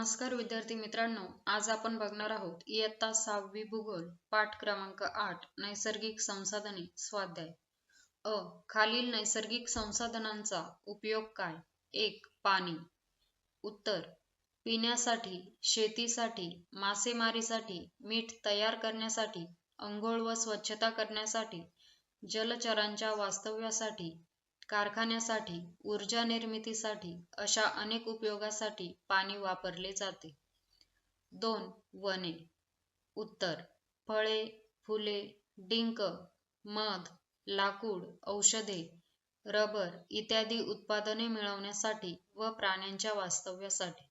नमस्कार विद्यार्थी मित्रांनो, आज आपण बघणार आहोत इयत्ता 6वी भूगोल पाठ क्रमांक 8 नैसर्गिक संसाधने स्वाध्याय. खालील नैसर्गिक संसाधनांचा उपयोग काय? 1. पाणी. उत्तर: पिण्यासाठी, शेतीसाठी, मासेमारीसाठी, मीठ तयार करण्यासाठी, अंघोळ व स्वच्छता करण्यासाठी, जलचरांच्या वास्तव्यासाठी, कारखान्यासाठी, ऊर्जा निर्मितीसाठी अशा अनेक उपयोगासाठी पाणी वापरले जाते. 2. वने. उत्तर: फळे, फुले, डिंक, मध, लाकूड, औषधे, रबर इत्यादी उत्पादने मिळवण्यासाठी व प्राण्यांच्या वास्तव्यासाठी.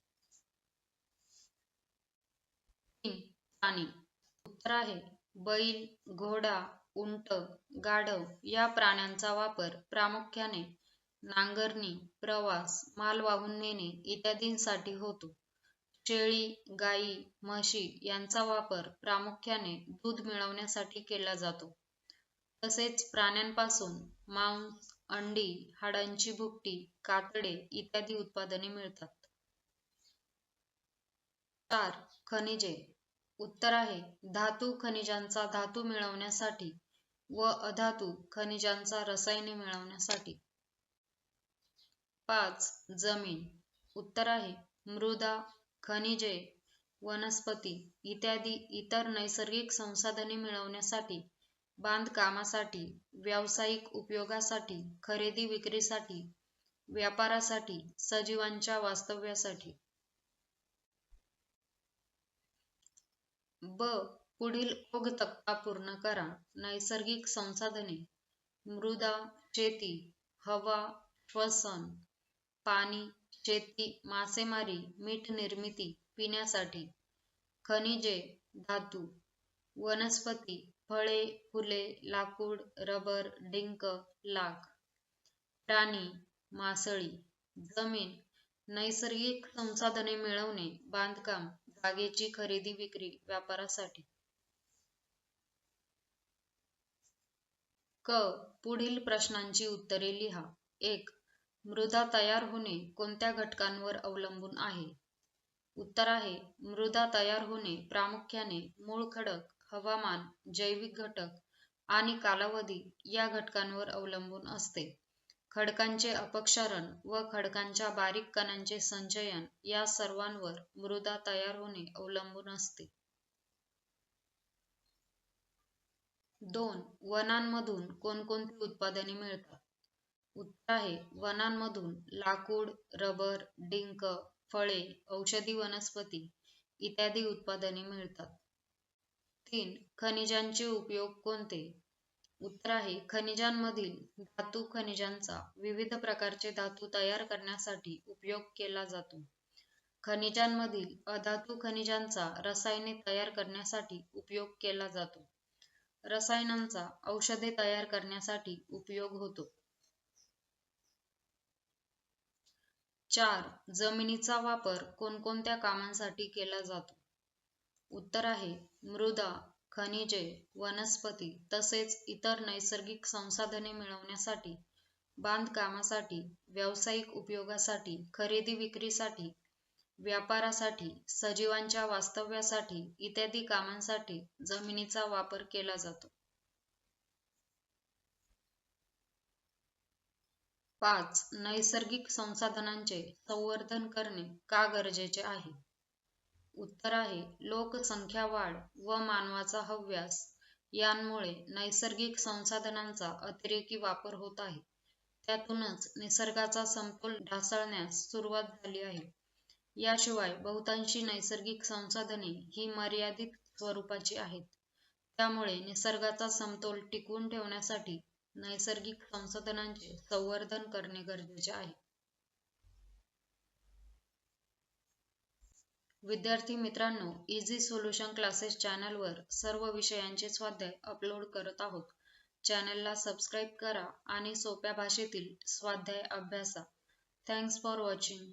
3. प्राणी. उत्तर आहे बैल, घोडा, उंट, गाढव या प्राण्यांचा वापर प्रामुख्याने नांगरणी, प्रवास, माल वाहून नेणे इत्यादींसाठी होतो. शेळी, गाई, म्हशी यांचा वापर प्रामुख्याने दूध मिळवण्यासाठी केला जातो. तसेच प्राण्यांपासून मांस, अंडी, हाडांची भुकटी, कातडे इत्यादी उत्पादने मिळतात. 4. खनिजे. उत्तर आहे धातू खनिजांचा धातू मिळवण्यासाठी व अधातू खनिजांचा रसायने मिळवण्यासाठी. 5. जमीन. उत्तर आहे मृदा, खनिजे, वनस्पती इत्यादी इतर नैसर्गिक संसाधने मिळवण्यासाठी, बांधकामासाठी, व्यावसायिक उपयोगासाठी, खरेदी विक्रीसाठी, व्यापारासाठी, सजीवांच्या वास्तव्यासाठी. पुढील ओघ तक्ता पूर्ण करा. नैसर्गिक संसाधने: मृदा, शेती, हवा, श्वसन, पाणी, शेती, मासेमारी, मीठ निर्मिती, पिण्यासाठी, खनिजे, धातू, वनस्पती, फळे, फुले, लाकूड, रबर, डिंक, लाख, प्राणी, मासळी, जमीन, नैसर्गिक संसाधने मिळवणे, बांधकाम, जागेची खरेदी विक्री, व्यापारासाठी. पुढील प्रश्नांची उत्तरे लिहा. 1. मृदा तयार होणे कोणत्या घटकांवर अवलंबून आहे? उत्तर आहे मृदा तयार होणे प्रामुख्याने मूळ खडक, हवामान, जैविक घटक आणि कालावधी या घटकांवर अवलंबून असते. खडकांचे अपक्षरण व खडकांच्या बारीक कणांचे संचयन या सर्वांवर मृदा तयार होणे अवलंबून असते. 2. वनांमधून कोणकोणती उत्पादने मिळतात? उत्तर आहे वनांमधून लाकूड, रबर, डिंक, फळे, औषधी वनस्पती इत्यादी उत्पादने मिळतात. 3. खनिजांचे उपयोग कोणते? उत्तर आहे खनिजांमधील धातू खनिजांचा विविध प्रकारचे धातू तयार करण्यासाठी उपयोग केला जातो. खनिजांमधील अधातू खनिजांचा रसायने तयार करण्यासाठी उपयोग केला जातो. रसायनांचा औषधे तयार करण्यासाठी उपयोग होतो. 4. जमिनीचा वापर कोणकोणत्या कामांसाठी केला जातो? उत्तर आहे मृदा, खनिजे, वनस्पती तसेच इतर नैसर्गिक संसाधने मिळवण्यासाठी, बांधकामासाठी, व्यावसायिक उपयोगासाठी, खरेदी विक्रीसाठी, व्यापारासाठी, सजीवांच्या वास्तव्यासाठी इत्यादी कामांसाठी जमिनीचा वापर केला जातो. 5. नैसर्गिक संसाधनांचे संवर्धन करणे का गरजेचे आहे? उत्तर आहे लोकसंख्या वाढ व मानवाचा हव्यास यांमुळे नैसर्गिक संसाधनांचा अतिरेकी वापर होत आहे. त्यातूनच निसर्गाचा समतोल ढासळण्यास सुरुवात झाली आहे. याशिवाय बहुतांशी नैसर्गिक संसाधने ही मर्यादित स्वरूपाची आहेत. त्यामुळे निसर्गाचा समतोल टिकवून ठेवण्यासाठी नैसर्गिक संसाधनांचे संवर्धन करणे गरजेचे आहे. विद्यार्थी मित्रांनो, इझी सोल्युशन क्लासेस चॅनलवर सर्व विषयांचे स्वाध्याय अपलोड करत आहोत. चॅनलला सबस्क्राईब करा आणि सोप्या भाषेतील स्वाध्याय अभ्यासा. Thanks for watching.